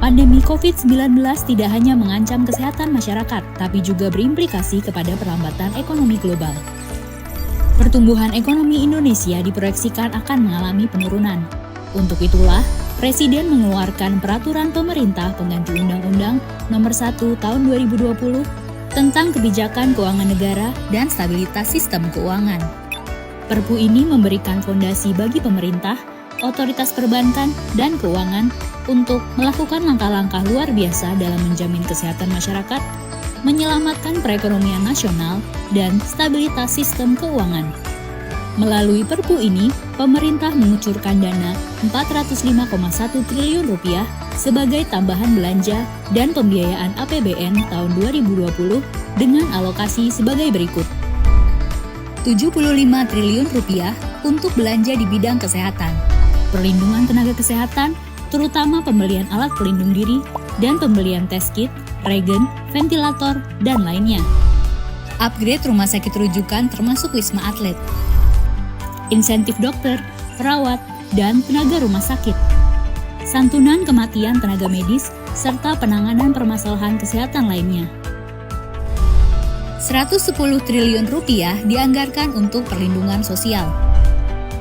Pandemi COVID-19 tidak hanya mengancam kesehatan masyarakat, tapi juga berimplikasi kepada perlambatan ekonomi global. Pertumbuhan ekonomi Indonesia diproyeksikan akan mengalami penurunan. Untuk itulah, Presiden mengeluarkan peraturan pemerintah pengganti Undang-Undang Nomor 1 Tahun 2020 tentang kebijakan keuangan negara dan stabilitas sistem keuangan. Perpu ini memberikan fondasi bagi pemerintah, otoritas perbankan, dan keuangan untuk melakukan langkah-langkah luar biasa dalam menjamin kesehatan masyarakat, menyelamatkan perekonomian nasional, dan stabilitas sistem keuangan. Melalui Perpu ini, pemerintah mengucurkan dana Rp405,1 triliun sebagai tambahan belanja dan pembiayaan APBN tahun 2020 dengan alokasi sebagai berikut. Rp75 triliun untuk belanja di bidang kesehatan, perlindungan tenaga kesehatan, terutama pembelian alat pelindung diri dan pembelian tes kit, regen, ventilator, dan lainnya. Upgrade rumah sakit rujukan termasuk Wisma Atlet. Insentif dokter, perawat, dan tenaga rumah sakit. Santunan kematian tenaga medis, serta penanganan permasalahan kesehatan lainnya. Rp110 triliun dianggarkan untuk perlindungan sosial.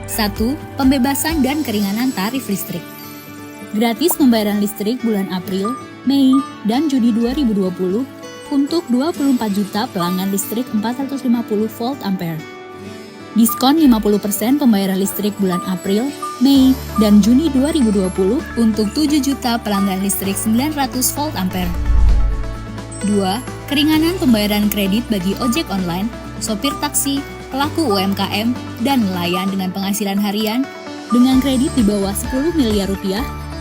1. Pembebasan dan keringanan tarif listrik. Gratis pembayaran listrik bulan April, Mei, dan Juni 2020 untuk 24 juta pelanggan listrik 450 volt ampere. Diskon 50% pembayaran listrik bulan April, Mei, dan Juni 2020 untuk 7 juta pelanggan listrik 900 volt ampere. 2. Keringanan pembayaran kredit bagi ojek online, sopir taksi, pelaku UMKM, dan nelayan dengan penghasilan harian dengan kredit di bawah Rp10 miliar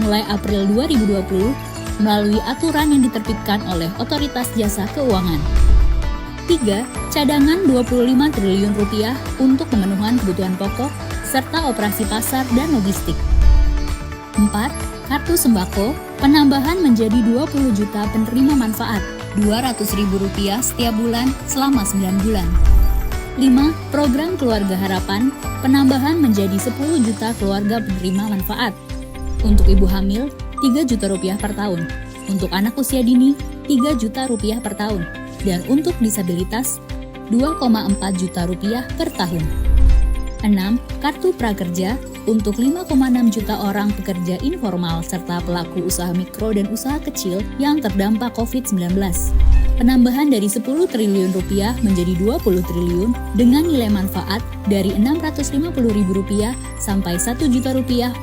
mulai April 2020 melalui aturan yang diterbitkan oleh Otoritas Jasa Keuangan. 3. Cadangan Rp25 triliun untuk pemenuhan kebutuhan pokok serta operasi pasar dan logistik. 4. Kartu sembako, penambahan menjadi 20 juta penerima manfaat, Rp200.000 setiap bulan selama 9 bulan. 5. Program Keluarga Harapan, penambahan menjadi 10 juta keluarga penerima manfaat. Untuk ibu hamil, Rp3 juta per tahun. Untuk anak usia dini, Rp3 juta per tahun. Dan untuk disabilitas, Rp2,4 juta per tahun. 6. Kartu Prakerja untuk 5,6 juta orang pekerja informal serta pelaku usaha mikro dan usaha kecil yang terdampak COVID-19. Penambahan dari Rp10 triliun menjadi Rp20 triliun dengan nilai manfaat dari Rp650.000 sampai Rp1 juta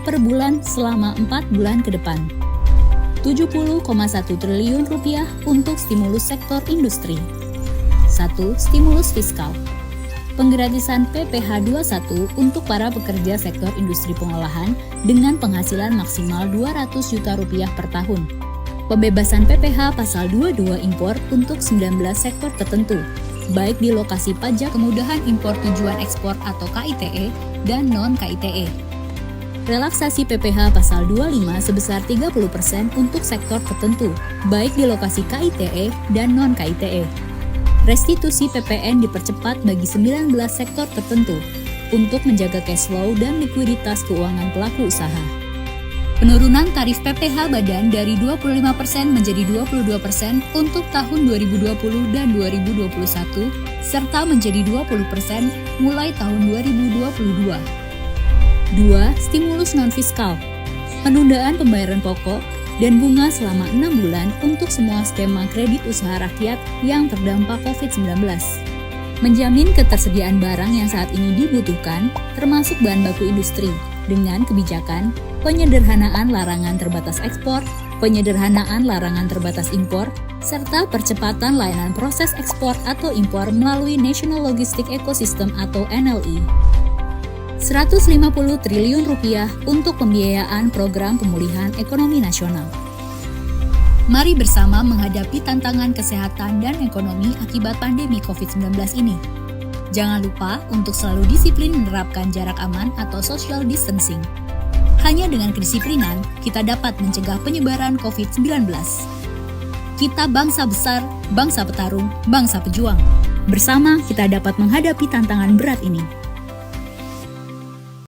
per bulan selama 4 bulan ke depan. Rp70,1 triliun untuk stimulus sektor industri. 1. Stimulus fiskal. Penggratisan PPh 21 untuk para pekerja sektor industri pengolahan dengan penghasilan maksimal Rp200 juta per tahun. Pembebasan PPh pasal 22 impor untuk 19 sektor tertentu, baik di lokasi pajak kemudahan impor tujuan ekspor atau KITE dan non-KITE. Relaksasi PPh pasal 25 sebesar 30% untuk sektor tertentu, baik di lokasi KITE dan non-KITE. Restitusi PPN dipercepat bagi 19 sektor tertentu untuk menjaga cash flow dan likuiditas keuangan pelaku usaha. Penurunan tarif PPh badan dari 25% menjadi 22% untuk tahun 2020 dan 2021, serta menjadi 20% mulai tahun 2022. 2. Stimulus non-fiskal. Penundaan pembayaran pokok dan bunga selama 6 bulan untuk semua skema kredit usaha rakyat yang terdampak COVID-19. Menjamin ketersediaan barang yang saat ini dibutuhkan, termasuk bahan baku industri, dengan kebijakan penyederhanaan larangan terbatas ekspor, penyederhanaan larangan terbatas impor, serta percepatan layanan proses ekspor atau impor melalui National Logistic Ecosystem atau NLE. Rp150 triliun untuk pembiayaan program pemulihan ekonomi nasional. Mari bersama menghadapi tantangan kesehatan dan ekonomi akibat pandemi COVID-19 ini. Jangan lupa untuk selalu disiplin menerapkan jarak aman atau social distancing. Hanya dengan kedisiplinan, kita dapat mencegah penyebaran COVID-19. Kita bangsa besar, bangsa petarung, bangsa pejuang. Bersama kita dapat menghadapi tantangan berat ini.